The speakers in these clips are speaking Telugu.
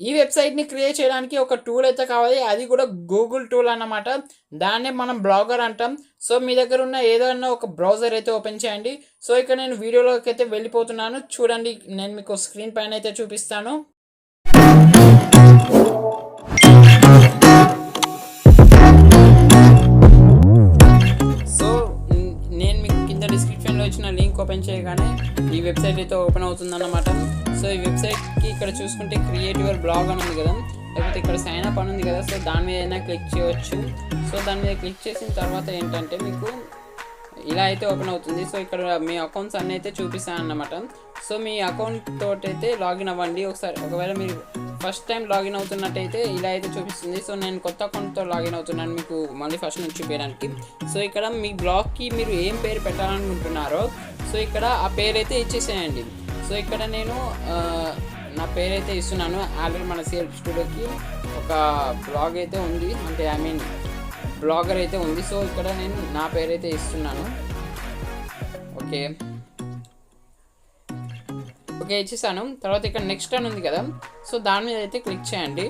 ఈ వెబ్సైట్ని క్రియేట్ చేయడానికి ఒక టూల్ అయితే కావాలి, అది కూడా గూగుల్ టూల్ అన్నమాట. దాన్నే మనం బ్లాగర్ అంటాం. సో మీ దగ్గర ఉన్న ఏదైనా ఒక బ్రౌజర్ అయితే ఓపెన్ చేయండి. సో ఇక్కడ నేను వీడియోలోకి అయితే వెళ్ళిపోతున్నాను, చూడండి. నేను మీకు స్క్రీన్ పైన అయితే చూపిస్తాను. సో నేను మీకు కింద డిస్క్రిప్షన్లో ఇచ్చిన లింక్ ఓపెన్ చేయగానే ఈ వెబ్సైట్ అయితే ఓపెన్ అవుతుందన్నమాట. సో ఈ వెబ్సైట్కి ఇక్కడ చూసుకుంటే క్రియేట్ యువర్ బ్లాగ్ అని ఉంది కదా, లేకపోతే ఇక్కడ సైన్ అప్ అని ఉంది కదా, సో దాని మీద అయినా క్లిక్ చేయవచ్చు. సో దాని మీద క్లిక్ చేసిన తర్వాత ఏంటంటే మీకు ఇలా అయితే ఓపెన్ అవుతుంది. సో ఇక్కడ మీ అకౌంట్స్ అన్నీ అయితే చూపిస్తాను అన్నమాట. సో మీ అకౌంట్ తోటి అయితే లాగిన్ అవ్వండి ఒకసారి. ఒకవేళ మీరు ఫస్ట్ టైం లాగిన్ అవుతున్నట్టయితే ఇలా అయితే చూపిస్తుంది. సో నేను కొత్త అకౌంట్తో లాగిన్ అవుతున్నాను మీకు మళ్ళీ ఫస్ట్ నుంచి చూపించడానికి. సో ఇక్కడ మీ బ్లాగ్కి మీరు ఏం పేరు పెట్టాలనుకుంటున్నారో సో ఇక్కడ ఆ పేరు అయితే ఇచ్చేసేయండి. సో ఇక్కడ నేను నా పేరైతే ఇస్తున్నాను. ఆల్రెడీ మన సెల్ఫ్ స్టూడియోకి ఒక బ్లాగ్ అయితే ఉంది, అంటే ఐ మీన్ బ్లాగర్ అయితే ఉంది. సో ఇక్కడ నేను నా పేరైతే ఇస్తున్నాను. ఓకే ఇచ్చేసాను. తర్వాత ఇక్కడ నెక్స్ట్ అని ఉంది కదా, సో దాని మీద అయితే క్లిక్ చేయండి.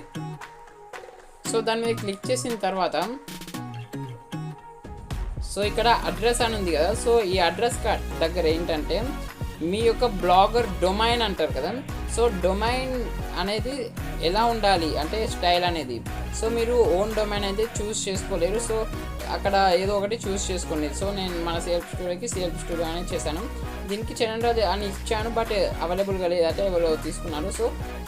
సో దాని మీద క్లిక్ చేసిన తర్వాత సో ఇక్కడ అడ్రస్ అని ఉంది కదా, సో ఈ అడ్రస్ దగ్గర ఏంటంటే మీ యొక్క బ్లాగర్ డొమైన్ అంటారు కదా, సో డొమైన్ అనేది ఎలా ఉండాలి అంటే స్టైల్ అనేది. సో మీరు ఓన్ డొమైన్ అయితే చూస్ చేసుకోలేరు. సో అక్కడ ఏదో ఒకటి చూస్ చేసుకోండి. సో నేను మన సెల్ఫ్ స్టూడియో అనేది చేశాను. దీనికి చరణ్రాజ్ అని ఇచ్చాను, బట్ అవైలబుల్గా లేదు అంటే ఎవరో తీసుకున్నాను. సో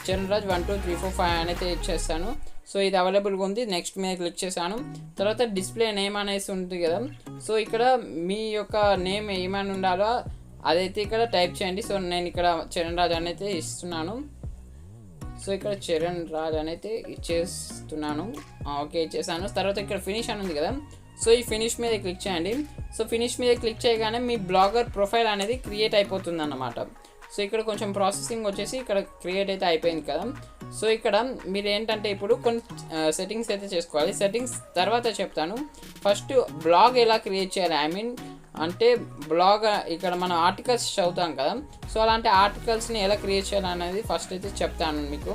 చరణ్రాజ్ 1 2 3 4 5 అని అయితే ఇచ్చేస్తాను. సో ఇది అవైలబుల్గా ఉంది. నెక్స్ట్ మీద క్లిక్ చేశాను. తర్వాత డిస్ప్లే నేమ్ అనేసి ఉంటుంది కదా, సో ఇక్కడ మీ యొక్క నేమ్ ఏమైనా ఉండాలో అదైతే ఇక్కడ టైప్ చేయండి. సో నేను ఇక్కడ చరణ్రాజ్ అని అయితే ఇస్తున్నాను. సో ఇక్కడ చరణ్రాజ్ అని అయితే ఇచ్చేస్తున్నాను. ఓకే ఇచ్చేసాను. తర్వాత ఇక్కడ ఫినిష్ అని ఉంది కదా, సో ఈ ఫినిష్ మీద క్లిక్ చేయండి. సో ఫినిష్ మీద క్లిక్ చేయగానే మీ బ్లాగర్ ప్రొఫైల్ అనేది క్రియేట్ అయిపోతుంది అన్నమాట. సో ఇక్కడ కొంచెం ప్రాసెసింగ్ వచ్చేసి ఇక్కడ క్రియేట్ అయితే అయిపోయింది కదా. సో ఇక్కడ మీరు ఏంటంటే ఇప్పుడు కొన్ని సెట్టింగ్స్ అయితే చేసుకోవాలి. సెట్టింగ్స్ తర్వాత చెప్తాను. ఫస్ట్ బ్లాగ్ ఎలా క్రియేట్ చేయాలి, ఐ మీన్ అంటే బ్లాగ్ ఇక్కడ మనం ఆర్టికల్స్ చదువుతాం కదా, సో అలాంటి ఆర్టికల్స్ని ఎలా క్రియేట్ చేయాలి అనేది ఫస్ట్ అయితే చెప్తాను మీకు.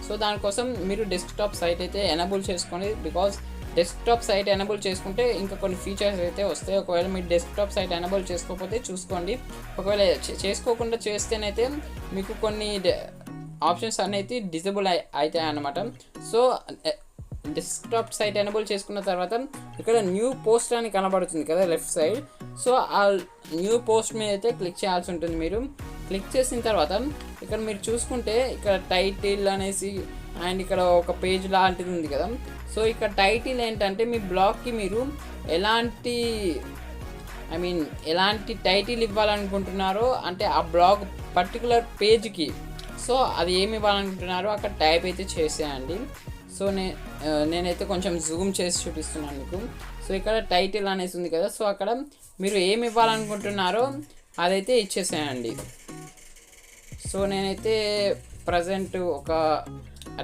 సో దానికోసం మీరు డెస్క్టాప్ సైట్ అయితే ఎనేబుల్ చేసుకోండి. బికాజ్ డెస్క్టాప్ సైట్ ఎనేబుల్ చేసుకుంటే ఇంకా కొన్ని ఫీచర్స్ అయితే వస్తాయి. ఒకవేళ మీరు డెస్క్టాప్ సైట్ ఎనేబుల్ చేసుకోకపోతే చూసుకోండి. ఒకవేళ చేసుకోకుండా చేస్తేనైతే మీకు కొన్ని ఆప్షన్స్ అనేది డిజేబుల్ అవుతాయి అన్నమాట. సో డెస్క్టాప్ సైట్ ఎనేబుల్ చేసుకున్న తర్వాత ఇక్కడ న్యూ పోస్ట్ అని కనబడుతుంది కదా లెఫ్ట్ సైడ్, సో ఆ న్యూ పోస్ట్ మీద అయితే క్లిక్ చేయాల్సి ఉంటుంది. మీరు క్లిక్ చేసిన తర్వాత ఇక్కడ మీరు చూసుకుంటే ఇక్కడ టైటిల్ అనేసి అండ్ ఇక్కడ ఒక పేజ్ లాంటిది ఉంది కదా, సో ఇక్కడ టైటిల్ ఏంటంటే మీ బ్లాగ్కి మీరు ఎలాంటి టైటిల్ ఇవ్వాలనుకుంటున్నారో, అంటే ఆ బ్లాగ్ పర్టికులర్ పేజ్కి సో అది ఏమి ఇవ్వాలనుకుంటున్నారో అక్కడ టైప్ అయితే చేసేయండి. సో నేనైతే కొంచెం జూమ్ చేసి చూపిస్తున్నాను మీకు. సో ఇక్కడ టైటిల్ అనేసి ఉంది కదా, సో అక్కడ మీరు ఏమి ఇవ్వాలనుకుంటున్నారో అదైతే ఇచ్చేసేయండి. సో నేనైతే ప్రజెంట్ ఒక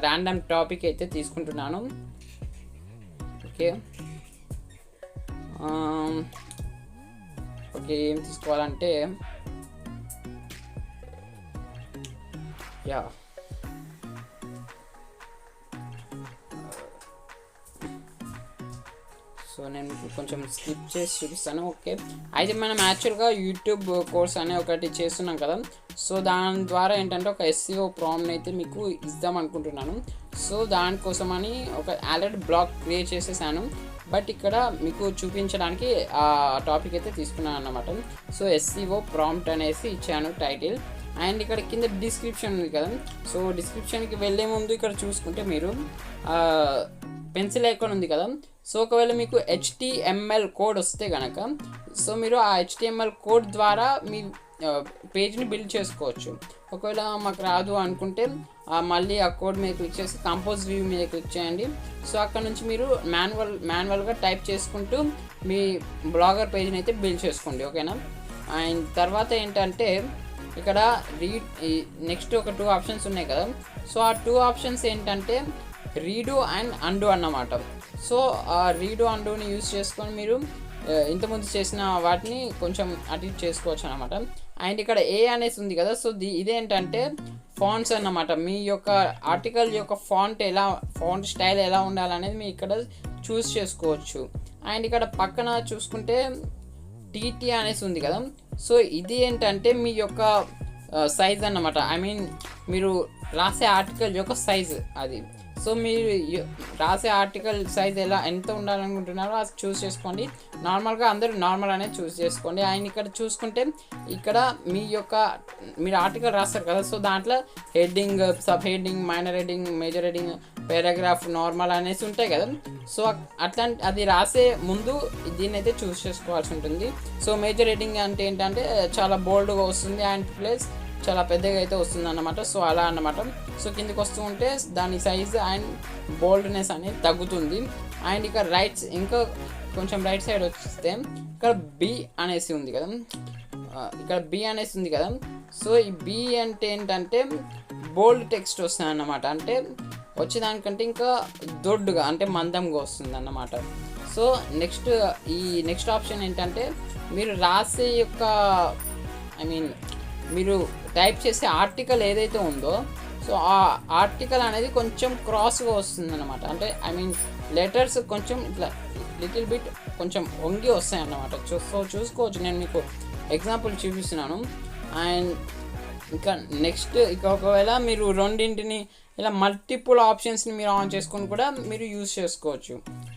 ర్యాండమ్ టాపిక్ అయితే తీసుకుంటున్నాను. ఓకే ఏం తీసుకోవాలంటే సో నేను కొంచెం స్కిప్ చేసి చూపిస్తాను. ఓకే అయితే మనం యాక్చువల్గా యూట్యూబ్ కోర్స్ అనే ఒకటి చేస్తున్నాం కదా, సో దాని ద్వారా ఏంటంటే ఒక SEO ప్రాంప్ట్ని అయితే మీకు ఇద్దాం అనుకుంటున్నాను. సో దానికోసమని ఒక ఆల్రెడీ బ్లాగ్ క్రియేట్ చేసేసాను, బట్ ఇక్కడ మీకు చూపించడానికి ఆ టాపిక్ అయితే తీసుకున్నాను అన్నమాట. సో SEO ప్రాంప్ట్ అనేసి ఇచ్చాను టైటిల్. అండ్ ఇక్కడ కింద డిస్క్రిప్షన్ ఉంది కదా, సో డిస్క్రిప్షన్కి వెళ్ళే ముందు ఇక్కడ చూసుకుంటే మీరు పెన్సిల్ ఐకాన్ ఉంది కదా, సో ఒకవేళ మీకు HTML కోడ్ వస్తే కనుక సో మీరు ఆ HTML కోడ్ ద్వారా మీ పేజ్ని బిల్డ్ చేసుకోవచ్చు. ఒకవేళ మాకు రాదు అనుకుంటే మళ్ళీ ఆ కోడ్ మీద క్లిక్ చేసి కంపోజ్ వ్యూ మీద క్లిక్ చేయండి. సో అక్కడ నుంచి మీరు మాన్యువల్గా టైప్ చేసుకుంటూ మీ బ్లాగర్ పేజ్ని అయితే బిల్డ్ చేసుకోండి. ఓకేనా. అండ్ తర్వాత ఏంటంటే ఇక్కడ నెక్స్ట్ ఒక 2 ఆప్షన్స్ ఉన్నాయి కదా, సో ఆ 2 ఆప్షన్స్ ఏంటంటే రీడో అండ్ అండో అన్నమాట. సో ఆ రీడో అండోని యూజ్ చేసుకొని మీరు ఇంతకుముందు చేసిన వాటిని కొంచెం అటు చేసుకోవచ్చు అనమాట. అండ్ ఇక్కడ ఏ అనేసి ఉంది కదా, సో ఇదేంటంటే ఫాంట్స్ అన్నమాట. మీ యొక్క ఆర్టికల్ యొక్క ఫాంట్ స్టైల్ ఎలా ఉండాలనేది మీ ఇక్కడ చూస్ చేసుకోవచ్చు. అండ్ ఇక్కడ పక్కన చూసుకుంటే టీటీ అనేసి ఉంది కదా, సో ఇది ఏంటంటే మీ యొక్క సైజ్ అన్నమాట. ఐ మీన్ మీరు రాసే ఆర్టికల్ యొక్క సైజ్ అది. సో మీరు రాసే ఆర్టికల్ సైజ్ ఎంత ఉండాలనుకుంటున్నారో అది చూస్ చేసుకోండి. నార్మల్గా అందరూ నార్మల్ అనేది చూస్ చేసుకోండి. అండ్ ఇక్కడ చూసుకుంటే ఇక్కడ మీరు ఆర్టికల్ రాస్తారు కదా, సో దాంట్లో heading, sub heading, minor heading, major heading, paragraph, normal అనేసి ఉంటాయి కదా. సో అది రాసే ముందు దీన్ని అయితే చూస్ చేసుకోవాల్సి ఉంటుంది. సో మేజర్ హెడ్డింగ్ అంటే ఏంటంటే చాలా బోల్డ్గా వస్తుంది అండ్ ప్లస్ చాలా పెద్దగా అయితే వస్తుంది అన్నమాట. సో అలా అన్నమాట. సో కిందకి వస్తూ ఉంటే దాని సైజ్ అండ్ బోల్డ్నెస్ అనేది తగ్గుతుంది. అండ్ ఇక్కడ ఇంకా కొంచెం రైట్ సైడ్ వస్తే ఇక్కడ బి అనేసి ఉంది కదా, సో ఈ బి అంటే ఏంటంటే బోల్డ్ టెక్స్ట్ వస్తుంది అన్నమాట. అంటే వచ్చేదానికంటే ఇంకా దొడ్డుగా అంటే మందంగా వస్తుంది అన్నమాట. సో నెక్స్ట్ ఆప్షన్ ఏంటంటే మీరు రాసే యొక్క మీరు టైప్ చేసే ఆర్టికల్ ఏదైతే ఉందో, సో ఆ ఆర్టికల్ అనేది కొంచెం క్రాస్గా వస్తుంది అన్నమాట. అంటే లెటర్స్ కొంచెం ఇట్లా లిటిల్ బిట్ కొంచెం వంగి వస్తాయి అన్నమాట. సో చూసుకోవచ్చు, నేను మీకు ఎగ్జాంపుల్ చూపిస్తున్నాను. అండ్ ఇంకా నెక్స్ట్ ఒకవేళ మీరు రెండింటిని ఇలా మల్టిపుల్ ఆప్షన్స్ని మీరు ఆన్ చేసుకొని కూడా మీరు యూజ్ చేసుకోవచ్చు.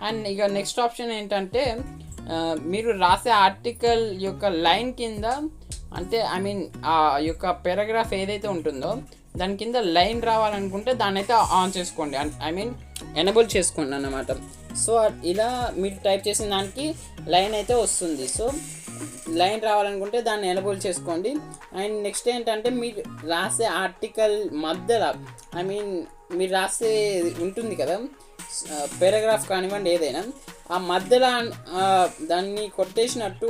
అండ్ ఇక నెక్స్ట్ ఆప్షన్ ఏంటంటే మీరు రాసే ఆర్టికల్ యొక్క లైన్ కింద, అంటే ఆ యొక్క పారాగ్రాఫ్ ఏదైతే ఉంటుందో దాని కింద లైన్ రావాలనుకుంటే దాన్ని అయితే ఆన్ చేసుకోండి, ఎనేబుల్ చేసుకోండి అన్నమాట. సో ఇలా మీరు టైప్ చేసిన దానికి లైన్ అయితే వస్తుంది. సో లైన్ రావాలనుకుంటే దాన్ని ఎనేబుల్ చేసుకోండి. అండ్ నెక్స్ట్ ఏంటంటే మీరు రాసే ఆర్టికల్ మధ్యలో మీరు రాసే ఉంటుంది కదా పారాగ్రాఫ్ కానివ్వండి ఏదైనా, ఆ మధ్యలో దాన్ని కొట్టేసినట్టు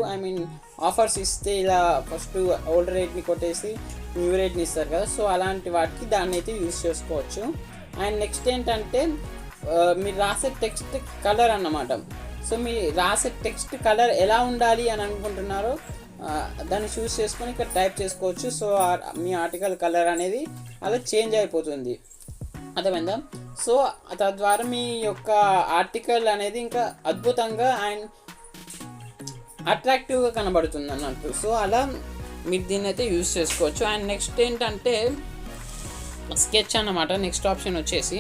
ఆఫర్స్ ఇస్తే ఇలా ఫస్ట్ ఓల్డ్ రేట్ని కొట్టేసి న్యూ రేట్ని ఇస్తారు కదా, సో అలాంటి వాటికి దాన్ని అయితే యూజ్ చేసుకోవచ్చు. అండ్ నెక్స్ట్ ఏంటంటే మీరు రాసే టెక్స్ట్ కలర్ అన్నమాట. సో మీ రాసే టెక్స్ట్ కలర్ ఎలా ఉండాలి అని అనుకుంటున్నారో దాన్ని చూస్ చేసుకొని ఇక్కడ టైప్ చేసుకోవచ్చు. సో మీ ఆర్టికల్ కలర్ అనేది అలా చేంజ్ అయిపోతుంది, అర్థమైందా? సో తద్వారా మీ యొక్క ఆర్టికల్ అనేది ఇంకా అద్భుతంగా అండ్ అట్రాక్టివ్గా కనబడుతుంది అన్నట్టు. సో అలా మీరు దీన్ని అయితే యూజ్ చేసుకోవచ్చు. అండ్ నెక్స్ట్ ఏంటంటే స్కెచ్ అన్నమాట. నెక్స్ట్ ఆప్షన్ వచ్చేసి,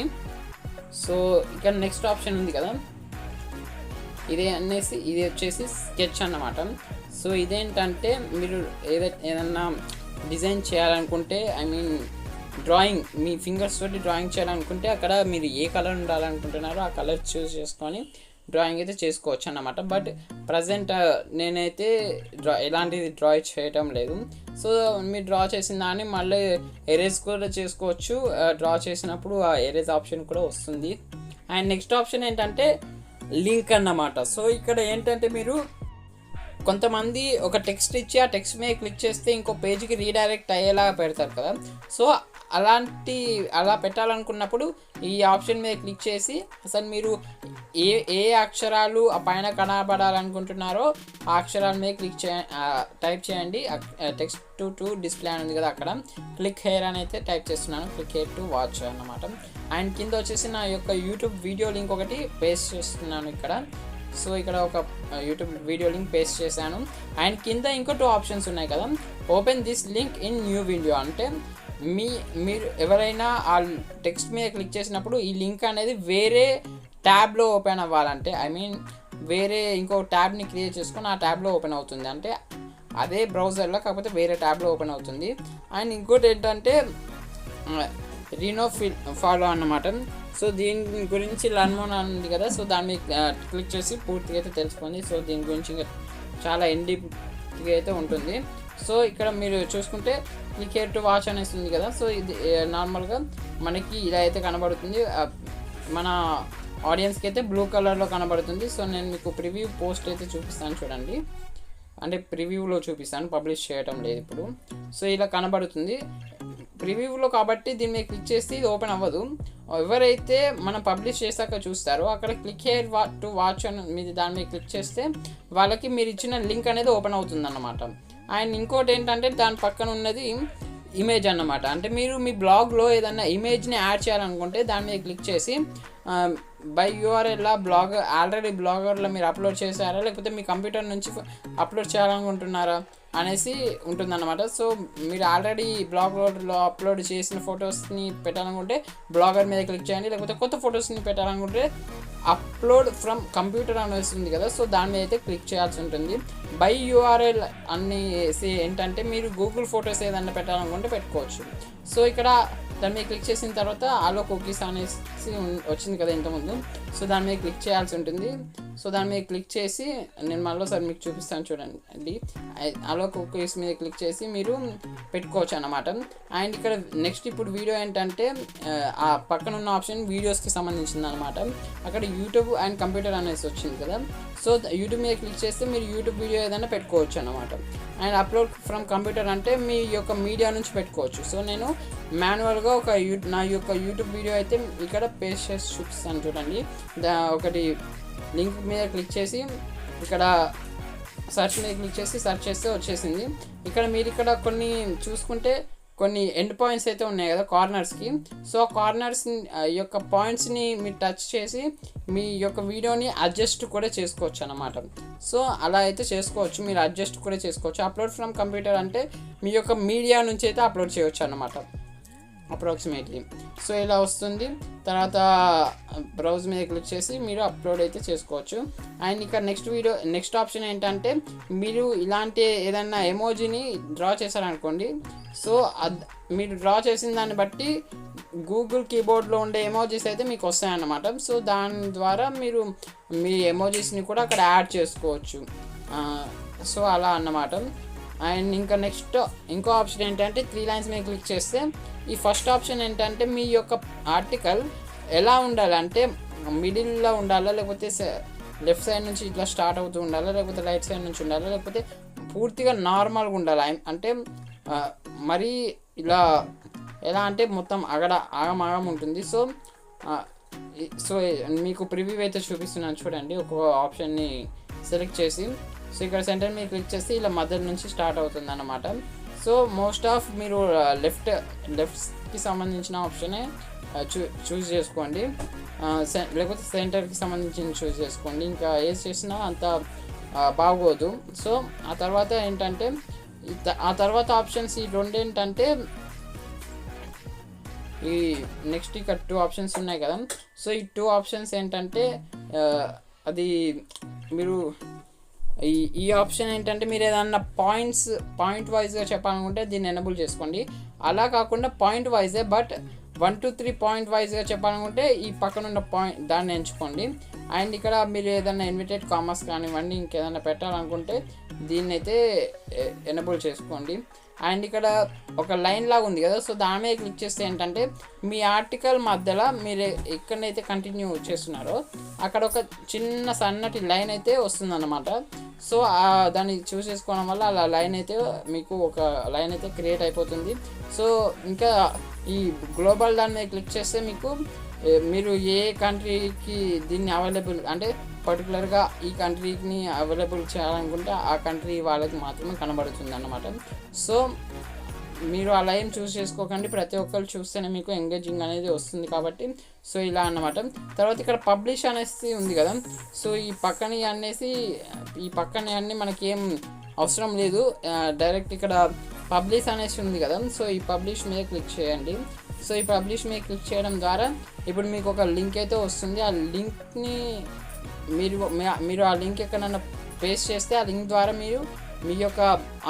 సో ఇక్కడ నెక్స్ట్ ఆప్షన్ ఉంది కదా, ఇది వచ్చేసి స్కెచ్ అన్నమాట. సో ఇదేంటంటే మీరు ఏదన్నా డిజైన్ చేయాలనుకుంటే డ్రాయింగ్ మీ ఫింగర్స్ తోటి డ్రాయింగ్ చేయాలనుకుంటే అక్కడ మీరు ఏ కలర్ ఉండాలనుకుంటున్నారో ఆ కలర్ చూస్ చేసుకొని డ్రాయింగ్ అయితే చేసుకోవచ్చు అన్నమాట. బట్ ప్రజెంట్ నేనైతే ఎలాంటిది డ్రా చేయటం లేదు. సో మీరు డ్రా చేసిన దాన్ని మళ్ళీ ఎరేజ్ కూడా చేసుకోవచ్చు. డ్రా చేసినప్పుడు ఆ ఎరేజ్ ఆప్షన్ కూడా వస్తుంది. అండ్ నెక్స్ట్ ఆప్షన్ ఏంటంటే లింక్ అన్నమాట. సో ఇక్కడ ఏంటంటే మీరు కొంతమంది ఒక టెక్స్ట్ ఇచ్చి ఆ టెక్స్ట్ మీద క్లిక్ చేస్తే ఇంకో పేజ్కి రీడైరెక్ట్ అయ్యేలా పెడతారు కదా. సో అలా పెట్టాలనుకున్నప్పుడు ఈ ఆప్షన్ మీద క్లిక్ చేసి అసలు మీరు ఏ అక్షరాలు ఆ పైన కనబడాలనుకుంటున్నారో ఆ అక్షరాల మీద టైప్ చేయండి. టెక్స్ట్ టు డిస్ప్లే అని ఉంది కదా, అక్కడ క్లిక్ హెయిర్ అని అయితే టైప్ చేస్తున్నాను. క్లిక్ హెయిర్ టు వాచ్ అన్నమాట. అండ్ కింద వచ్చేసి నా యొక్క యూట్యూబ్ వీడియో లింక్ ఒకటి పేస్ట్ చేస్తున్నాను ఇక్కడ. సో ఇక్కడ ఒక యూట్యూబ్ వీడియో లింక్ పేస్ట్ చేశాను. అండ్ కింద ఇంకో 2 ఆప్షన్స్ ఉన్నాయి కదా, open this link in new video అంటే మీరు ఎవరైనా ఆ టెక్స్ట్ మీద క్లిక్ చేసినప్పుడు ఈ లింక్ అనేది వేరే ట్యాబ్లో ఓపెన్ అవ్వాలంటే వేరే ఇంకో ట్యాబ్ని క్రియేట్ చేసుకొని ఆ ట్యాబ్లో ఓపెన్ అవుతుంది. అంటే అదే బ్రౌజర్లో కాకపోతే వేరే ట్యాబ్లో ఓపెన్ అవుతుంది. అండ్ ఇంకోటి ఏంటంటే ఫాలో అన్నమాట. సో దీని గురించి లర్న్ మోర్ ఉంది కదా, సో దాని మీద క్లిక్ చేసి పూర్తిగా అయితే తెలుసుకోండి. సో దీని గురించి ఇంకా చాలా డీప్గా అయితే ఉంటుంది. సో ఇక్కడ మీరు చూసుకుంటే క్లిక్ హియర్ టు వాచ్ అనేసి ఉంది కదా, సో ఇది నార్మల్గా మనకి ఇలా అయితే కనబడుతుంది. మన ఆడియన్స్కి అయితే బ్లూ కలర్లో కనబడుతుంది. సో నేను మీకు ప్రివ్యూ పోస్ట్ అయితే చూపిస్తాను చూడండి, అంటే ప్రివ్యూలో చూపిస్తాను, పబ్లిష్ చేయటం లేదు ఇప్పుడు. సో ఇలా కనబడుతుంది ప్రివ్యూలో కాబట్టి దీని మీద క్లిక్ చేస్తే ఇది ఓపెన్ అవ్వదు. ఎవరైతే మనం పబ్లిష్ చేశాక చూస్తారో అక్కడ క్లిక్ హియర్ టు వాచ్ అని దాని మీద క్లిక్ చేస్తే వాళ్ళకి మీరు ఇచ్చిన లింక్ అనేది ఓపెన్ అవుతుంది అన్నమాట. అండ్ ఇంకోటి ఏంటంటే దాని పక్కన ఉన్నది ఇమేజ్ అన్నమాట. అంటే మీరు మీ బ్లాగ్లో ఏదన్నా ఇమేజ్ని యాడ్ చేయాలనుకుంటే దాని మీద క్లిక్ చేసి బై యూఆర్ఎల్లా బ్లాగ్ ఆల్రెడీ బ్లాగర్లో మీరు అప్లోడ్ చేశారా లేకపోతే మీ కంప్యూటర్ నుంచి అప్లోడ్ చేయాలనుకుంటున్నారా అనేసి ఉంటుందన్నమాట. సో మీరు ఆల్రెడీ బ్లాగర్లో అప్లోడ్ చేసిన ఫొటోస్ని పెట్టాలనుకుంటే బ్లాగర్ మీద క్లిక్ చేయండి, లేకపోతే కొత్త ఫొటోస్ని పెట్టాలనుకుంటే అప్లోడ్ ఫ్రమ్ కంప్యూటర్ అనేసి ఉంది కదా, సో దాని మీద అయితే క్లిక్ చేయాల్సి ఉంటుంది. బై యూఆర్ఎల్ అనేసి ఏంటంటే మీరు గూగుల్ ఫొటోస్ ఏదన్నా పెట్టాలనుకుంటే పెట్టుకోవచ్చు. సో ఇక్కడ దాని మీద క్లిక్ చేసిన తర్వాత అలో కుకీస్ అనేసి వచ్చింది కదా ఇంతకుముందు, సో దాని మీద క్లిక్ చేయాల్సి ఉంటుంది. సో దాని మీద క్లిక్ చేసి నేను మళ్ళీసారి మీకు చూపిస్తాను చూడండి. అలో కుకీస్ మీద క్లిక్ చేసి మీరు పెట్టుకోవచ్చు అన్నమాట. అండ్ ఇక్కడ నెక్స్ట్ ఇప్పుడు వీడియో ఏంటంటే ఆ పక్కన ఉన్న ఆప్షన్ వీడియోస్కి సంబంధించింది అనమాట. అక్కడ యూట్యూబ్ అండ్ కంప్యూటర్ అనేసి వచ్చింది కదా, సో యూట్యూబ్ మీద క్లిక్ చేస్తే మీరు యూట్యూబ్ వీడియో ఏదైనా పెట్టుకోవచ్చు అన్నమాట. అండ్ అప్లోడ్ ఫ్రమ్ కంప్యూటర్ అంటే మీ యొక్క మీడియా నుంచి పెట్టుకోవచ్చు. సో నేను మాన్యువల్గా నా యొక్క యూట్యూబ్ వీడియో అయితే ఇక్కడ పేస్ట్ చేసి చూపిస్తాను చూడండి. ఒకటి లింక్ మీద క్లిక్ చేసి ఇక్కడ సెర్చ్ మీద క్లిక్ చేసి సెర్చ్ చేస్తే వచ్చేసింది. ఇక్కడ మీరు ఇక్కడ కొన్ని చూసుకుంటే కొన్ని ఎండ్ పాయింట్స్ అయితే ఉన్నాయి కదా కార్నర్స్కి, సో కార్నర్స్ యొక్క పాయింట్స్ని మీరు టచ్ చేసి మీ యొక్క వీడియోని అడ్జస్ట్ కూడా చేసుకోవచ్చు అన్నమాట. సో అలా అయితే చేసుకోవచ్చు, మీరు అడ్జస్ట్ కూడా చేసుకోవచ్చు. అప్లోడ్ ఫ్రమ్ కంప్యూటర్ అంటే మీ యొక్క మీడియా నుంచి అయితే అప్లోడ్ చేయవచ్చు అన్నమాట అప్రాక్సిమేట్లీ. సో ఇలా వస్తుంది. తర్వాత బ్రౌజ్ మీద క్లిక్ చేసి మీరు అప్లోడ్ అయితే చేసుకోవచ్చు. అండ్ ఇక్కడ నెక్స్ట్ ఆప్షన్ ఏంటంటే మీరు ఇలాంటి ఏదైనా ఎమోజీని డ్రా చేశారనుకోండి, సో మీరు డ్రా చేసిన దాన్ని బట్టి గూగుల్ కీబోర్డ్లో ఉండే ఎమోజీస్ అయితే మీకు వస్తాయన్నమాట. సో దాని ద్వారా మీరు మీ ఎమోజీస్ని కూడా అక్కడ యాడ్ చేసుకోవచ్చు. సో అలా అన్నమాట. అండ్ ఇంకా నెక్స్ట్ ఇంకో ఆప్షన్ ఏంటంటే 3 లైన్స్ మీద క్లిక్ చేస్తే ఈ ఫస్ట్ ఆప్షన్ ఏంటంటే మీ యొక్క ఆర్టికల్ ఎలా ఉండాలి అంటే మిడిల్లో ఉండాలా, లేకపోతే లెఫ్ట్ సైడ్ నుంచి ఇట్లా స్టార్ట్ అవుతూ ఉండాలా, లేకపోతే రైట్ సైడ్ నుంచి ఉండాలా, లేకపోతే పూర్తిగా నార్మల్గా ఉండాలి. అంటే మరీ ఇలా ఎలా అంటే మొత్తం ఆగం ఉంటుంది. సో మీకు ప్రివ్యూ అయితే చూపిస్తున్నాను చూడండి. ఒక ఆప్షన్ని సెలెక్ట్ చేసి సో ఇక్కడ సెంటర్ మీద క్లిక్ చేస్తే ఇలా మధ్య నుంచి స్టార్ట్ అవుతుంది అన్నమాట. సో మోస్ట్ ఆఫ్ మీరు లెఫ్ట్కి సంబంధించిన ఆప్షనే చూస్ చేసుకోండి, లేకపోతే సెంటర్కి సంబంధించిన చూస్ చేసుకోండి. ఇంకా ఏది చేసినా అంత బాగోదు. సో ఆ తర్వాత ఏంటంటే ఆ తర్వాత ఆప్షన్స్ ఈ రెండు ఏంటంటే ఈ నెక్స్ట్ ఇక్కడ 2 ఆప్షన్స్ ఉన్నాయి కదా, సో ఈ 2 ఆప్షన్స్ ఏంటంటే అది మీరు ఈ ఆప్షన్ ఏంటంటే మీరు ఏదన్నా పాయింట్ వైజ్గా చెప్పాలనుకుంటే దీన్ని ఎనేబుల్ చేసుకోండి. అలా కాకుండా point yj but 1 to 3 point వైజ్గా చెప్పాలనుకుంటే ఈ పక్కన ఉన్న పాయింట్ దాన్ని ఎంచుకోండి. అండ్ ఇక్కడ మీరు ఏదైనా ఇన్విటెడ్ కామర్స్ కానివ్వండి ఇంకేదైనా పెట్టాలనుకుంటే దీన్ని అయితే ఎనేబుల్ చేసుకోండి. అండ్ ఇక్కడ ఒక లైన్ లాగా ఉంది కదా, సో దాని మీద క్లిక్ చేస్తే ఏంటంటే మీ ఆర్టికల్ మధ్యలో మీరు ఎక్కడైతే కంటిన్యూ చేస్తున్నారో అక్కడ ఒక చిన్న సన్నటి లైన్ అయితే వస్తుందన్నమాట. సో దాన్ని చూస్ చేసుకోవడం వల్ల అలా లైన్ అయితే మీకు ఒక లైన్ అయితే క్రియేట్ అయిపోతుంది. సో ఇంకా ఈ గ్లోబల్ దాని మీద క్లిక్ చేస్తే మీకు మీరు ఏ కంట్రీకి దీన్ని అవైలబుల్ అంటే పర్టికులర్గా ఈ కంట్రీని అవైలబుల్ చేయాలనుకుంటే ఆ కంట్రీ వాళ్ళకి మాత్రమే కనబడుతుంది అన్నమాట. సో మీరు అలా ఏం చూస్ చేసుకోకండి, ప్రతి ఒక్కరు చూస్తేనే మీకు ఎంగేజింగ్ అనేది వస్తుంది కాబట్టి. సో ఇలా అన్నమాట. తర్వాత ఇక్కడ పబ్లిష్ అనేసి ఉంది కదా, సో ఈ పక్కన అన్నీ మనకి ఏం అవసరం లేదు, డైరెక్ట్ ఇక్కడ పబ్లిష్ అనేసి ఉంది కదా, సో ఈ పబ్లిష్ మీద క్లిక్ చేయండి. సో ఈ పబ్లిష్ మీద క్లిక్ చేయడం ద్వారా ఇప్పుడు మీకు ఒక లింక్ అయితే వస్తుంది. ఆ లింక్ని మీరు ఆ లింక్ ఎక్కడన్నా పేస్ట్ చేస్తే ఆ లింక్ ద్వారా మీ యొక్క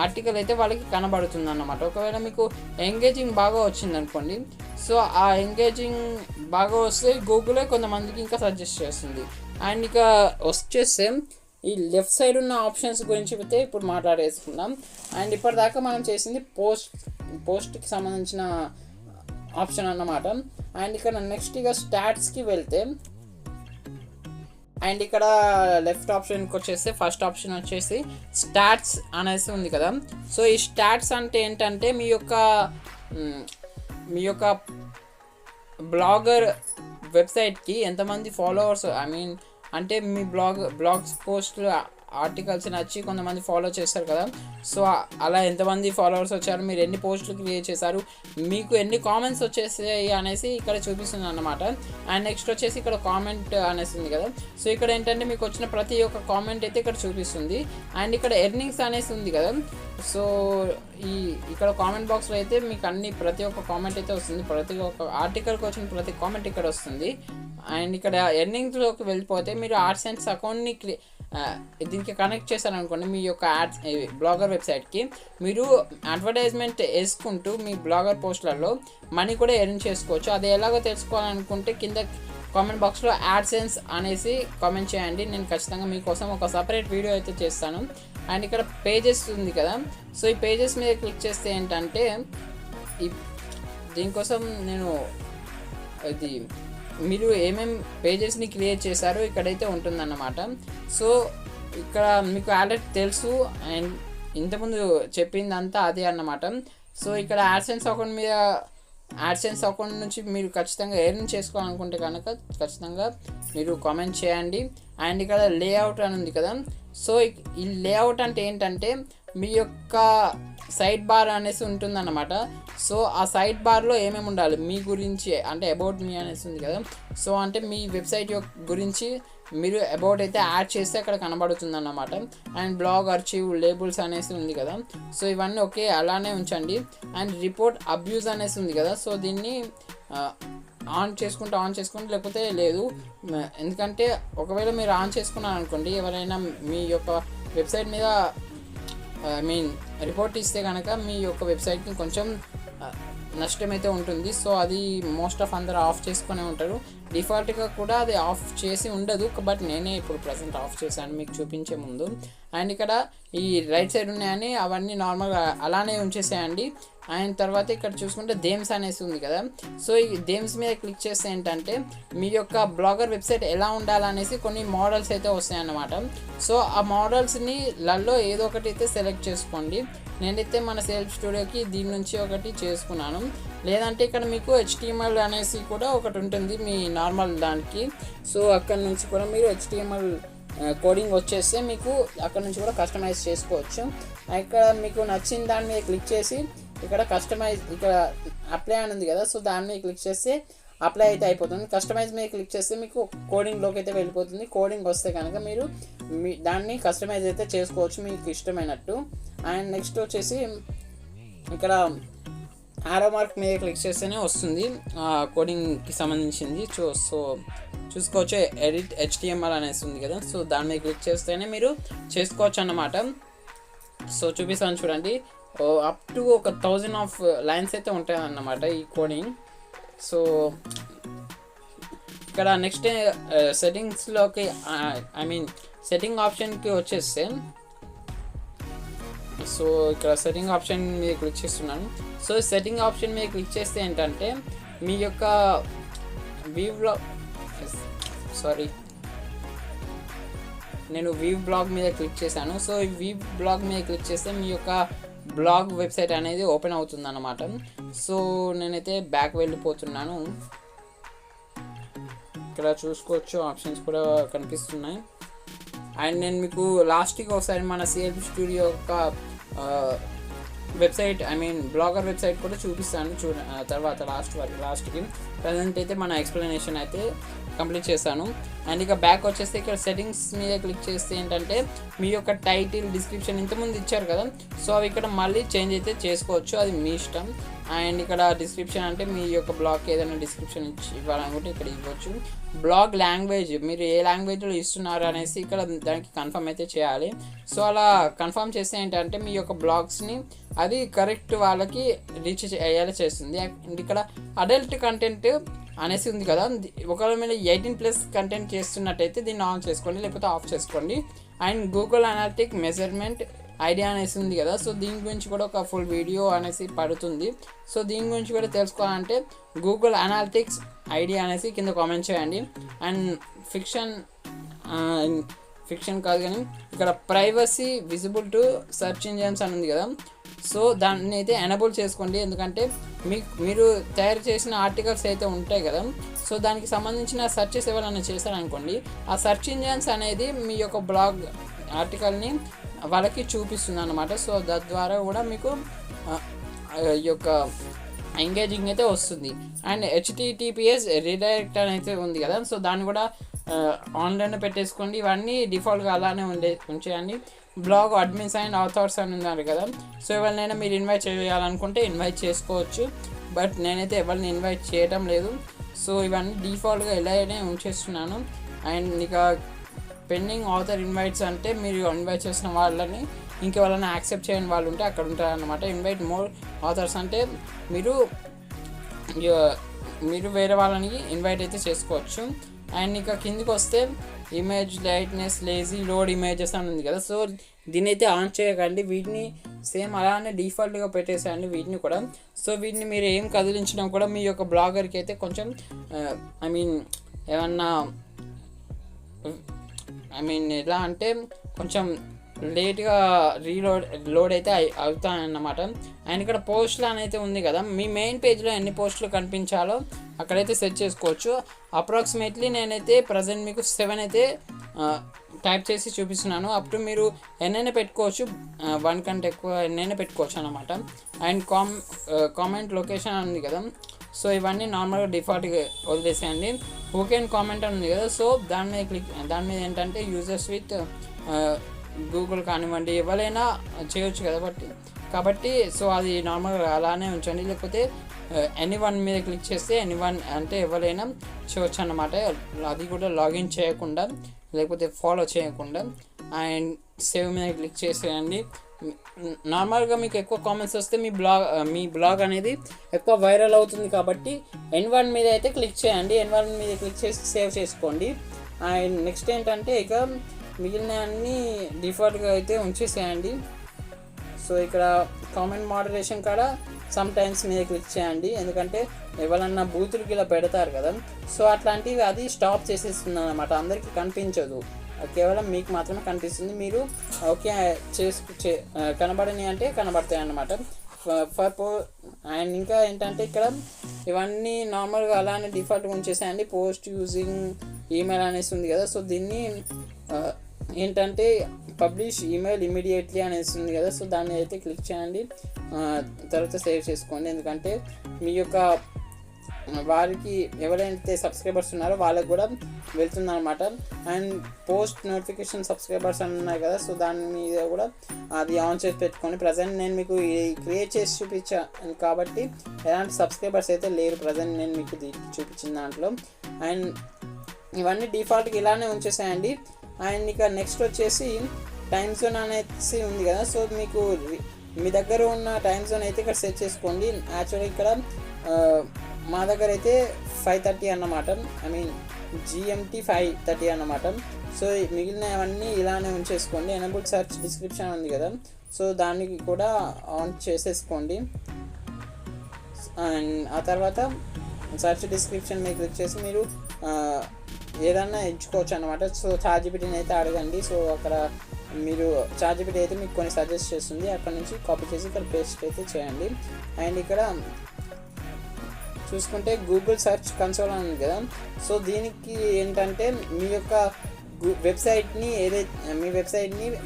ఆర్టికల్ అయితే వాళ్ళకి కనబడుతుంది అన్నమాట. ఒకవేళ మీకు ఎంగేజింగ్ బాగా వచ్చింది అనుకోండి, సో ఆ ఎంగేజింగ్ బాగా వస్తే గూగులే కొంతమందికి ఇంకా సజెస్ట్ చేస్తుంది. అండ్ ఇక వచ్చేస్తే ఈ లెఫ్ట్ సైడ్ ఉన్న ఆప్షన్స్ గురించి అయితే ఇప్పుడు మాట్లాడేసుకుందాం. అండ్ ఇప్పటిదాకా మనం చేసింది పోస్ట్కి సంబంధించిన ఆప్షన్ అన్నమాట. అండ్ ఇక్కడ నెక్స్ట్ ఇక స్టాట్స్కి వెళ్తే అండ్ ఇక్కడ లెఫ్ట్ ఆప్షన్కి వచ్చేస్తే ఫస్ట్ ఆప్షన్ వచ్చేసి స్టాట్స్ అనేసి ఉంది కదా, సో ఈ స్టాట్స్ అంటే ఏంటంటే మీ యొక్క బ్లాగర్ వెబ్సైట్కి ఎంతమంది ఫాలోవర్స్ అంటే మీ బ్లాగ్స్ పోస్ట్లు ఆర్టికల్స్ నచ్చి కొంతమంది ఫాలో చేస్తారు కదా, సో అలా ఎంతమంది ఫాలోవర్స్ వచ్చారు, మీరు ఎన్ని పోస్టులు క్రియేట్ చేశారు, మీకు ఎన్ని కామెంట్స్ వచ్చేసాయి అనేసి ఇక్కడ చూపిస్తుంది అన్నమాట. అండ్ నెక్స్ట్ వచ్చేసి ఇక్కడ కామెంట్ అనేసి ఉంది కదా, సో ఇక్కడ ఏంటంటే మీకు వచ్చిన ప్రతి ఒక్క కామెంట్ అయితే ఇక్కడ చూపిస్తుంది. అండ్ ఇక్కడ ఎర్నింగ్స్ అనేసి ఉంది కదా, సో ఇక్కడ కామెంట్ బాక్స్లో అయితే మీకు ప్రతి ఒక్క కామెంట్ అయితే వస్తుంది, ప్రతి ఒక్క ఆర్టికల్కి వచ్చిన ప్రతి కామెంట్ ఇక్కడ వస్తుంది. అండ్ ఇక్కడ ఎర్నింగ్స్లోకి వెళ్ళిపోతే మీరు AdSense అకౌంట్ని దీనికి కనెక్ట్ చేశారనుకోండి, మీ యొక్క బ్లాగర్ వెబ్సైట్కి మీరు అడ్వర్టైజ్మెంట్ వేసుకుంటూ మీ బ్లాగర్ పోస్టులలో మనీ కూడా ఎర్న్ చేసుకోవచ్చు. అది ఎలాగో తెలుసుకోవాలనుకుంటే కింద కామెంట్ బాక్స్లో AdSense అనేసి కామెంట్ చేయండి, నేను ఖచ్చితంగా మీకోసం ఒక సపరేట్ వీడియో అయితే చేస్తాను. అండ్ ఇక్కడ పేజెస్ ఉంది కదా, సో ఈ పేజెస్ మీద క్లిక్ చేస్తే ఏంటంటే దీనికోసం నేను ఇది మీరు ఏమేమి పేజెస్ని క్రియేట్ చేశారో ఇక్కడైతే ఉంటుందన్నమాట. సో ఇక్కడ మీకు ఆల్రెడీ తెలుసు అండ్ ఇంతకుముందు చెప్పిందంతా అదే అన్నమాట. సో ఇక్కడ AdSense అకౌంట్ నుంచి మీరు ఖచ్చితంగా ఎర్న్ చేసుకోవాలనుకుంటే కనుక ఖచ్చితంగా మీరు కామెంట్ చేయండి. అండ్ ఇక్కడ లేఅవుట్ అని ఉంది కదా, సో ఈ లేఅవుట్ అంటే ఏంటంటే మీ యొక్క సైడ్ బార్ అనేసి ఉంటుందన్నమాట. సో ఆ సైడ్ బార్లో ఏమేమి ఉండాలి మీ గురించి, అంటే అబౌట్ మీ అనేసి ఉంది కదా, సో అంటే మీ వెబ్సైట్ గురించి మీరు అబౌట్ అయితే యాడ్ చేస్తే అక్కడ కనబడుతుంది అన్నమాట. అండ్ బ్లాగ్ ఆర్చీవ్ లేబుల్స్ అనేసి ఉంది కదా, సో ఇవన్నీ ఓకే అలానే ఉంచండి. అండ్ రిపోర్ట్ అబ్యూజ్ అనేసి ఉంది కదా, సో దీన్ని ఆన్ చేసుకుంటే లేకపోతే లేదు, ఎందుకంటే ఒకవేళ మీరు ఆన్ చేసుకున్నారు అనుకోండి, ఎవరైనా మీ యొక్క వెబ్సైట్ మీద రిపోర్ట్ ఇస్తే కనుక మీ యొక్క వెబ్సైట్కి కొంచెం నష్టం అయితే ఉంటుంది. సో అది మోస్ట్ ఆఫ్ అందరూ ఆఫ్ చేసుకునే ఉంటారు, డిఫాల్ట్గా కూడా అది ఆఫ్ చేసి ఉండదు, బట్ నేనే ఇప్పుడు ప్రజెంట్ ఆఫ్ చేశాను మీకు చూపించే ముందు. అండ్ ఇక్కడ ఈ రైట్ సైడ్ ఉన్నాయని అవన్నీ నార్మల్గా అలానే ఉంచేసేయండి. అండ్ తర్వాత ఇక్కడ చూసుకుంటే థీమ్స్ అనేసి ఉంది కదా, సో ఈ థీమ్స్ మీద క్లిక్ చేస్తే ఏంటంటే మీ యొక్క బ్లాగర్ వెబ్సైట్ ఎలా ఉండాలనేసి కొన్ని మోడల్స్ అయితే వస్తాయి అన్నమాట. సో ఆ మోడల్స్ని లలో ఏదో ఒకటి అయితే సెలెక్ట్ చేసుకోండి. నేనైతే మన సెల్ఫ్ స్టూడియోకి దీని నుంచి ఒకటి చేసుకున్నాను, లేదంటే ఇక్కడ మీకు HTML అనేసి కూడా ఒకటి ఉంటుంది మీ నార్మల్ దానికి, సో అక్కడ నుంచి కూడా మీరు HTML కోడింగ్ వచ్చేస్తే మీకు అక్కడ నుంచి కూడా కస్టమైజ్ చేసుకోవచ్చు. ఇక్కడ మీకు నచ్చిన దాని మీద క్లిక్ చేసి ఇక్కడ కస్టమైజ్, ఇక్కడ అప్లై అని ఉంది కదా, సో దాని మీద క్లిక్ చేస్తే అప్లై అయితే అయిపోతుంది. కస్టమైజ్ మీద క్లిక్ చేస్తే మీకు కోడింగ్లోకి అయితే వెళ్ళిపోతుంది. కోడింగ్ వస్తే కనుక మీరు దాన్ని కస్టమైజ్ అయితే చేసుకోవచ్చు మీకు ఇష్టమైనట్టు. అండ్ నెక్స్ట్ వచ్చేసి ఇక్కడ ఆరో మార్క్ మీద క్లిక్ చేస్తేనే వస్తుంది కోడింగ్కి సంబంధించింది. సో చూసుకోవచ్చు, ఎడిట్ HTML అనేసి ఉంది కదా, సో దాని మీద క్లిక్ చేస్తేనే మీరు చేసుకోవచ్చు అన్నమాట. సో చూపిస్తాను చూడండి, అప్ టు 1000 ఆఫ్ లైన్స్ అయితే ఉంటాయి అన్నమాట ఈ కోడింగ్. సో ఇక్కడ నెక్స్ట్ సెట్టింగ్స్లోకి సెట్టింగ్ ఆప్షన్కి వచ్చేస్తే, సో ఇక్కడ సెట్టింగ్ ఆప్షన్ మీద క్లిక్ చేస్తున్నాను. సో సెట్టింగ్ ఆప్షన్ మీద క్లిక్ చేస్తే ఏంటంటే మీ యొక్క నేను వీవ్ బ్లాగ్ మీద క్లిక్ చేశాను. సో ఈ వీవ్ బ్లాగ్ మీద క్లిక్ చేస్తే మీ యొక్క బ్లాగ్ వెబ్సైట్ అనేది ఓపెన్ అవుతుంది అన్నమాట. సో నేనైతే బ్యాక్ వెళ్ళిపోతున్నాను, ఇక్కడ చూసుకోవచ్చు ఆప్షన్స్ కూడా కనిపిస్తున్నాయి. అండ్ నేను మీకు లాస్ట్కి ఒకసారి మన CLP స్టూడియో యొక్క వెబ్సైట్ బ్లాగర్ వెబ్సైట్ కూడా చూపిస్తాను తర్వాత లాస్ట్కి. ప్రజెంట్ అయితే మన ఎక్స్ప్లెనేషన్ అయితే కంప్లీట్ చేస్తాను. అండ్ ఇక బ్యాక్ వచ్చేస్తే ఇక్కడ సెట్టింగ్స్ మీద క్లిక్ చేస్తే ఏంటంటే మీ యొక్క టైటిల్, డిస్క్రిప్షన్ ఇంతకుముందు ఇచ్చారు కదా, సో అవి ఇక్కడ మళ్ళీ చేంజ్ అయితే చేసుకోవచ్చు, అది మీ ఇష్టం. అండ్ ఇక్కడ డిస్క్రిప్షన్ అంటే మీ యొక్క బ్లాగ్కి ఏదైనా డిస్క్రిప్షన్ ఇవ్వాలనుకుంటే ఇక్కడ ఇవ్వచ్చు. బ్లాగ్ లాంగ్వేజ్, మీరు ఏ లాంగ్వేజ్లో ఇస్తున్నారు అనేసి ఇక్కడ దానికి కన్ఫర్మ్ అయితే చేయాలి. సో అలా కన్ఫర్మ్ చేస్తే ఏంటంటే మీ యొక్క బ్లాగ్స్ని అది కరెక్ట్ వాళ్ళకి రీచ్ అయ్యేలా చేస్తుంది. అండ్ ఇక్కడ అడల్ట్ కంటెంట్ అనేసి ఉంది కదా, ఒకవేళ మీరు 18+ కంటెంట్ చేస్తున్నట్టయితే దీన్ని ఆన్ చేసుకోండి, లేకపోతే ఆఫ్ చేసుకోండి. And Google analytic measurement idea అనేసి ఉంది కదా, సో దీని గురించి కూడా ఒక ఫుల్ వీడియో అనేసి పడుతుంది. సో దీని గురించి కూడా తెలుసుకోవాలంటే గూగుల్ అనాలిటిక్స్ ఐడియా అనేసి కింద కామెంట్ చేయండి. అండ్ ఫిక్షన్ కాదు కానీ ఇక్కడ privacy visible to search engines అని ఉంది కదా, సో దాన్ని అయితే ఎనేబుల్ చేసుకోండి. ఎందుకంటే మీరు తయారు చేసిన ఆర్టికల్స్ అయితే ఉంటాయి కదా, సో దానికి సంబంధించిన సెర్చెస్ ఎవరైనా చేశారనుకోండి, ఆ సెర్చ్ ఇంజిన్స్ అనేది మీ యొక్క బ్లాగ్ ఆర్టికల్ని వాళ్ళకి చూపిస్తుంది అన్నమాట. సో తద్వారా కూడా మీకు ఈ యొక్క ఎంగేజింగ్ అయితే వస్తుంది. అండ్ HTTPS రీడైరెక్ట్ అని అయితే ఉంది కదా, సో దాన్ని కూడా ఆన్లైన్లో పెట్టేసుకోండి. ఇవన్నీ డిఫాల్ట్గా అలానే ఉంచేయండి. బ్లాగ్ అడ్మిన్స్ అండ్ ఆథర్స్ అని ఉన్నారు కదా, సో ఎవరినైనా మీరు ఇన్వైట్ చేయాలనుకుంటే ఇన్వైట్ చేసుకోవచ్చు. బట్ నేనైతే ఎవరిని ఇన్వైట్ చేయడం లేదు. సో ఇవన్నీ డిఫాల్ట్గా ఇలానే ఉంచేస్తున్నాను. అండ్ ఇక పెండింగ్ ఆథర్ ఇన్వైట్స్ అంటే మీరు ఇన్వైట్ చేసిన వాళ్ళని ఇంకెవరైనా యాక్సెప్ట్ చేయని వాళ్ళు ఉంటే అక్కడ ఉంటారనమాట. ఇన్వైట్ మోర్ ఆథర్స్ అంటే మీరు వేరే వాళ్ళని ఇన్వైట్ అయితే చేసుకోవచ్చు. అండ్ ఇక కిందికి వస్తే image lightness lazy load images అని ఉంది కదా, సో దీన్ని అయితే ఆన్ చేయకండి. వీటిని సేమ్ అలానే డిఫాల్ట్గా పెట్టేసేయండి వీటిని కూడా. సో వీటిని మీరు ఏం కదిలించినా కూడా మీ యొక్క బ్లాగర్కి అయితే కొంచెం ఏమన్నా ఎలా అంటే కొంచెం లేట్గా లోడ్ అయితే అవుతాయన్నమాట. అండ్ ఇక్కడ పోస్టులు అని అయితే ఉంది కదా, మీ మెయిన్ పేజ్లో ఎన్ని పోస్టులు కనిపించాలో అక్కడైతే సెట్ చేసుకోవచ్చు. అప్రాక్సిమేట్లీ నేనైతే ప్రజెంట్ మీకు 7 అయితే టైప్ చేసి చూపిస్తున్నాను. అప్ టు మీరు ఎన్నైనా పెట్టుకోవచ్చు, 1 కంటే ఎక్కువ ఎన్నైనా పెట్టుకోవచ్చు అన్నమాట. అండ్ కామెంట్ లొకేషన్ ఉంది కదా, సో ఇవన్నీ నార్మల్గా డిఫాల్ట్గా వదిలేసేయండి. ఓకే అండ్ కామెంట్ అని ఉంది కదా, సో దాని మీద ఏంటంటే యూజర్స్ విత్ గూగుల్ కానివ్వండి ఎవరైనా చేయొచ్చు కాబట్టి సో అది నార్మల్గా అలానే ఉంచండి. లేకపోతే ఎనీవన్ మీద క్లిక్ చేస్తే ఎనీవన్ అంటే ఎవరైనా చేయొచ్చు అన్నమాట. అది కూడా లాగిన్ చేయకుండా లేకపోతే ఫాలో చేయకుండా. అండ్ సేవ్ మీద క్లిక్ చేసేయండి. నార్మల్గా మీకు ఎక్కువ కామెంట్స్ వస్తే మీ బ్లాగ్ అనేది ఎక్కువ వైరల్ అవుతుంది కాబట్టి N1 మీద అయితే క్లిక్ చేయండి. N1 మీద క్లిక్ చేసి సేవ్ చేసుకోండి. అండ్ నెక్స్ట్ ఏంటంటే ఇక మిగిలిన అన్నీ డిఫాల్ట్గా అయితే ఉంచేసేయండి. సో ఇక్కడ కామెంట్ మోడరేషన్ కాడ సమ్ టైమ్స్ మీద క్లిక్ చేయండి, ఎందుకంటే ఎవరన్నా బూతులకి ఇలా పెడతారు కదా, సో అట్లాంటివి అది స్టాప్ చేసేస్తుంది అన్నమాట. అందరికీ కనిపించదు, కేవలం మీకు మాత్రమే కనిపిస్తుంది. మీరు ఓకే కనబడని అంటే కనబడతాయి అన్నమాట. అండ్ ఇంకా ఏంటంటే ఇక్కడ ఇవన్నీ నార్మల్గా అలానే డిఫాల్ట్గా ఉంచేసాయండి. పోస్ట్ యూజింగ్ ఈమెయిల్ అనేసి ఉంది కదా, సో దీన్ని ఏంటంటే పబ్లిష్ ఈమెయిల్ ఇమీడియట్లీ అనేసి ఉంది కదా, సో దాన్ని అయితే క్లిక్ చేయండి. తర్వాత సేవ్ చేసుకోండి, ఎందుకంటే మీ యొక్క వారికి ఎవరైతే సబ్స్క్రైబర్స్ ఉన్నారో వాళ్ళకి కూడా వెళ్తుంది అనమాట. అండ్ పోస్ట్ నోటిఫికేషన్ సబ్స్క్రైబర్స్ అని ఉన్నాయి కదా, సో దాని మీద కూడా అది ఆన్ చేసి పెట్టుకోండి. ప్రజెంట్ నేను మీకు క్రియేట్ చేసి చూపించాను కాబట్టి ఎలాంటి సబ్స్క్రైబర్స్ అయితే లేరు ప్రజెంట్ నేను మీకు చూపించిన దాంట్లో. అండ్ ఇవన్నీ డిఫాల్ట్గా ఇలానే ఉంచేసాయండి. అండ్ ఇక నెక్స్ట్ వచ్చేసి టైమ్ జోన్ అనేసి ఉంది కదా, సో మీకు మీ దగ్గర ఉన్న టైమ్ జోన్ అయితే ఇక్కడ సెట్ చేసుకోండి. యాక్చువల్గా ఇక్కడ మా దగ్గర అయితే 5:30 అన్నమాట, GMT 5:30 అన్నమాట. సో మిగిలినవన్నీ ఇలానే ఉంచేసుకోండి. ఎనేబుల్ సెర్చ్ డిస్క్రిప్షన్ ఉంది కదా, సో దానికి కూడా ఆన్ చేసేసుకోండి. అండ్ ఆ తర్వాత సెర్చ్ డిస్క్రిప్షన్ మీద క్లిక్ చేసి మీరు ఏదన్నా ఎంచుకోవచ్చు అనమాట. సో ChatGPTని అయితే అడగండి, సో అక్కడ మీరు ChatGPT అయితే మీకు కొన్ని సజెస్ట్ చేస్తుంది, అక్కడ నుంచి కాపీ చేసి ఇక్కడ పేస్ట్ అయితే చేయండి. అండ్ ఇక్కడ చూసుకుంటే గూగుల్ సెర్చ్ కన్సోల్ అని ఉంది కదా, సో దీనికి ఏంటంటే మీ యొక్క వెబ్సైట్ని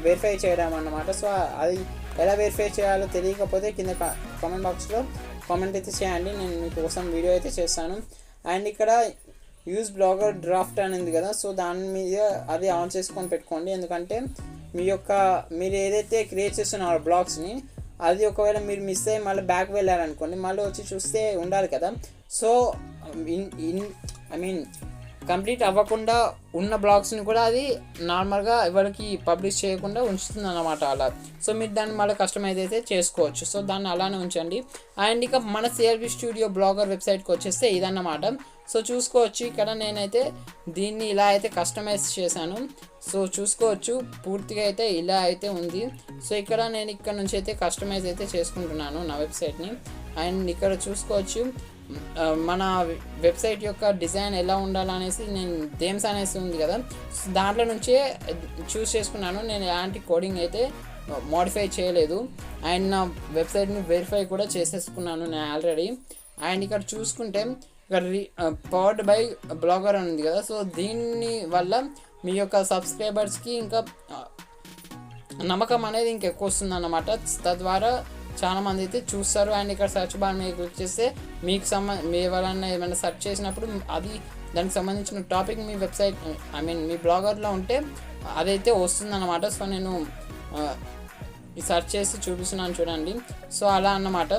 వెరిఫై చేయడం అన్నమాట. సో అది ఎలా వెరిఫై చేయాలో తెలియకపోతే కింద కామెంట్ బాక్స్లో కామెంట్ అయితే చేయండి, నేను మీకోసం వీడియో అయితే చేస్తాను. అండ్ ఇక్కడ యూజ్ బ్లాగర్ డ్రాఫ్ట్ అని ఉంది కదా, సో దాని మీద అది ఆన్ చేసుకొని పెట్టుకోండి, ఎందుకంటే మీరు ఏదైతే క్రియేట్ చేస్తున్నారో బ్లాగ్స్ని అది ఒకవేళ మీరు మిస్ అయ్యి మళ్ళీ బ్యాక్ వెళ్ళారనుకోండి, మళ్ళీ వచ్చి చూస్తే ఉండాలి కదా. సో కంప్లీట్ అవ్వకుండా ఉన్న బ్లాగ్స్ని కూడా అది నార్మల్గా ఎవరికి పబ్లిష్ చేయకుండా ఉంచుతుంది అన్నమాట అలా. సో మీరు దాన్ని మళ్ళీ కస్టమైజ్ అయితే చేసుకోవచ్చు, సో దాన్ని అలానే ఉంచండి. అండ్ ఇక మన CRB స్టూడియో బ్లాగర్ వెబ్సైట్కి వచ్చేస్తే ఇదన్నమాట. సో చూసుకోవచ్చు ఇక్కడ నేనైతే దీన్ని ఇలా అయితే కస్టమైజ్ చేశాను, సో చూసుకోవచ్చు పూర్తిగా అయితే ఇలా అయితే ఉంది. సో ఇక్కడ నేను ఇక్కడ నుంచి అయితే కస్టమైజ్ అయితే చేసుకుంటున్నాను నా వెబ్సైట్ని. అండ్ ఇక్కడ చూసుకోవచ్చు మన వెబ్సైట్ యొక్క డిజైన్ ఎలా ఉండాలనేసి నేను థీమ్స్ అనేసి ఉంది కదా, దాంట్లో నుంచే చూస్ చేసుకున్నాను. నేను ఎలాంటి కోడింగ్ అయితే మోడిఫై చేయలేదు. అండ్ నా వెబ్సైట్ని వెరిఫై కూడా చేసేసుకున్నాను నేను ఆల్రెడీ. అండ్ ఇక్కడ చూసుకుంటే ఇక్కడ పవర్డ్ బై బ్లాగర్ అని ఉంది కదా, సో దీని వల్ల మీ యొక్క సబ్స్క్రైబర్స్కి ఇంకా నమ్మకం అనేది ఇంకెక్కువ వస్తుంది అన్నమాట. తద్వారా చాలామంది అయితే చూస్తారు. అండ్ ఇక్కడ సెర్చ్ బార్ మీద క్లిక్ చేస్తే మీకు మీ ఎవరైనా ఏమైనా సెర్చ్ చేసినప్పుడు అది దానికి సంబంధించిన టాపిక్ మీ వెబ్సైట్ మీ బ్లాగర్లో ఉంటే అదైతే వస్తుందన్నమాట. సో నేను సెర్చ్ చేసి చూపిస్తున్నాను చూడండి. సో అలా అన్నమాట.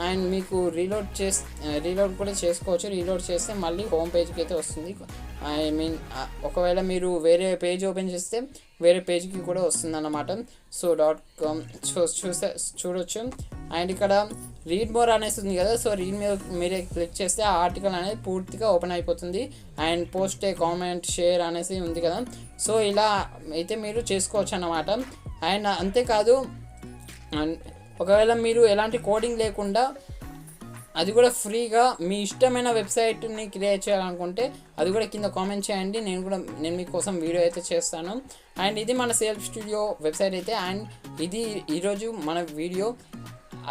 అండ్ మీకు రీలోడ్ కూడా చేసుకోవచ్చు. రీలోడ్ చేస్తే మళ్ళీ హోమ్ పేజ్కి అయితే వస్తుంది. ఒకవేళ మీరు వేరే పేజ్ ఓపెన్ చేస్తే వేరే పేజ్కి కూడా వస్తుంది అన్నమాట. సో .com చూడొచ్చు. అండ్ ఇక్కడ రీడ్ మోర్ అనేసి ఉంది కదా. సో రీడ్ మీద మీరే క్లిక్ చేస్తే ఆ ఆర్టికల్ అనేది పూర్తిగా ఓపెన్ అయిపోతుంది. And post A comment share అనేసి ఉంది కదా. సో ఇలా అయితే మీరు చేసుకోవచ్చు అన్నమాట. అండ్ అంతేకాదు, ఒకవేళ మీరు ఎలాంటి కోడింగ్ లేకుండా అది కూడా ఫ్రీగా మీ ఇష్టమైన వెబ్సైట్ని క్రియేట్ చేయాలనుకుంటే అది కూడా కింద కామెంట్ చేయండి. నేను మీకోసం వీడియో అయితే చేస్తాను. అండ్ ఇది మన సెల్ఫ్ స్టూడియో వెబ్సైట్ అయితే. అండ్ ఇది ఈరోజు మన వీడియో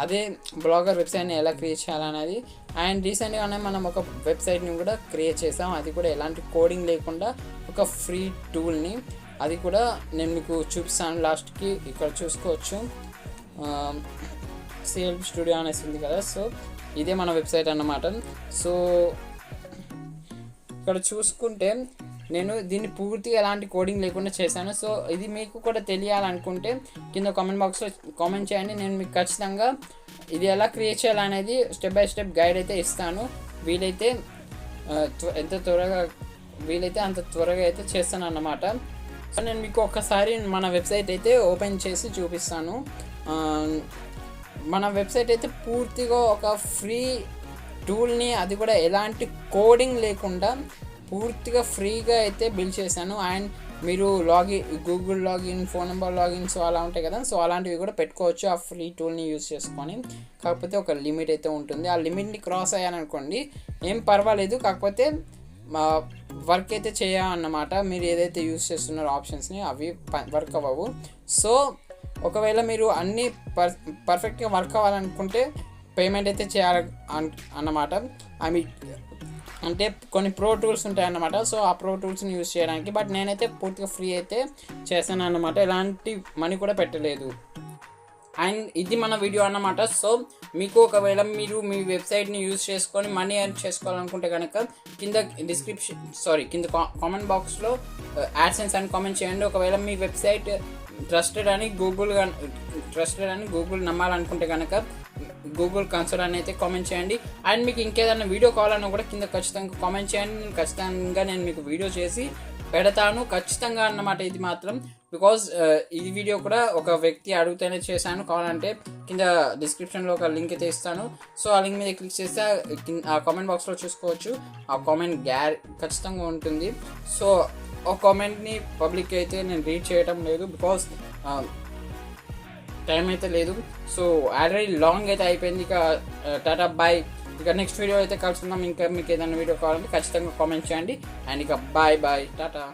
అదే బ్లాగర్ వెబ్సైట్ని ఎలా క్రియేట్ చేయాలనేది. అండ్ రీసెంట్గానే మనం ఒక వెబ్సైట్ని కూడా క్రియేట్ చేసాం. అది కూడా ఎలాంటి కోడింగ్ లేకుండా ఒక ఫ్రీ టూల్ని. అది కూడా నేను మీకు చూపిస్తాను లాస్ట్కి. ఇక్కడ చూసుకోవచ్చు సెల్ఫ్ స్టూడియో అనేసి ఉంది కదా. సో ఇదే మన వెబ్సైట్ అన్నమాట. సో ఇక్కడ చూసుకుంటే నేను దీన్ని పూర్తిగా ఎలాంటి కోడింగ్ లేకుండా చేశాను. సో ఇది మీకు కూడా తెలియాలనుకుంటే కింద కామెంట్ బాక్స్లో కామెంట్ చేయండి. నేను మీకు ఖచ్చితంగా ఇది ఎలా క్రియేట్ చేయాలనేది స్టెప్ బై స్టెప్ గైడ్ అయితే ఇస్తాను. వీలైతే అంత త్వరగా అయితే చేస్తాను అన్నమాట. సో నేను మీకు ఒక్కసారి మన వెబ్సైట్ అయితే ఓపెన్ చేసి చూపిస్తాను. మన వెబ్సైట్ అయితే పూర్తిగా ఒక ఫ్రీ టూల్ని, అది కూడా ఎలాంటి కోడింగ్ లేకుండా పూర్తిగా ఫ్రీగా అయితే బిల్డ్ చేశాను. అండ్ మీరు Google login, phone number login so అలా ఉంటాయి కదా. సో అలాంటివి కూడా పెట్టుకోవచ్చు ఆ ఫ్రీ టూల్ని యూజ్ చేసుకొని. కాకపోతే ఒక లిమిట్ అయితే ఉంటుంది. ఆ లిమిట్ని క్రాస్ అయ్యారనుకోండి ఏం పర్వాలేదు, కాకపోతే వర్క్ అయితే చేయాలన్నమాట. మీరు ఏదైతే యూజ్ చేస్తున్నారో ఆప్షన్స్ని అవి వర్క్ అవ్వవు. సో ఒకవేళ మీరు అన్నీ పర్ఫెక్ట్గా వర్క్ అవ్వాలనుకుంటే పేమెంట్ అయితే చేయాలి అన్నమాట. అంటే కొన్ని ప్రో టూల్స్ ఉంటాయన్నమాట. సో ఆ ప్రో టూల్స్ని యూజ్ చేయడానికి. బట్ నేనైతే పూర్తిగా ఫ్రీ అయితే చేశాను అన్నమాట. ఎలాంటి మనీ కూడా పెట్టలేదు. అండ్ ఇది మన వీడియో అన్నమాట. సో మీకు ఒకవేళ మీరు మీ వెబ్సైట్ని యూజ్ చేసుకొని మనీ ఎర్న్ చేసుకోవాలనుకుంటే కనుక కింద కింద కామెంట్ బాక్స్లో యాడ్సెన్స్ అని కామెంట్ చేయండి. ఒకవేళ మీ వెబ్సైట్ ట్రస్టెడ్ అని గూగుల్ నమ్మాలనుకుంటే కనుక గూగుల్ కన్సోల్ అని అయితే కామెంట్ చేయండి. అండ్ మీకు ఇంకేదైనా వీడియో కావాలన్నా కూడా కింద ఖచ్చితంగా కామెంట్ చేయండి. నేను మీకు వీడియో చేసి పెడతాను ఖచ్చితంగా అన్నమాట. ఇది మాత్రం బికాజ్ ఈ వీడియో కూడా ఒక వ్యక్తి అడిగితేనే చేశాను. కావాలంటే కింద డిస్క్రిప్షన్లో ఒక లింక్ అయితే ఇస్తాను. సో ఆ లింక్ మీద క్లిక్ చేస్తే ఆ కామెంట్ బాక్స్లో చూసుకోవచ్చు. ఆ కామెంట్ ఖచ్చితంగా ఉంటుంది. సో ఆ కామెంట్ని పబ్లిక్ అయితే నేను రీడ్ చేయటం లేదు బికాజ్ టైం అయితే లేదు. సో ఆల్రెడీ లాంగ్ అయితే అయిపోయింది. ఇక టాటా బాయ్. ఇక నెక్స్ట్ వీడియో అయితే కలుసుకుందాం. ఇంకా మీకు ఏదైనా వీడియో కావాలంటే ఖచ్చితంగా కామెంట్ చేయండి. అండ్ ఇక బాయ్ టాటా.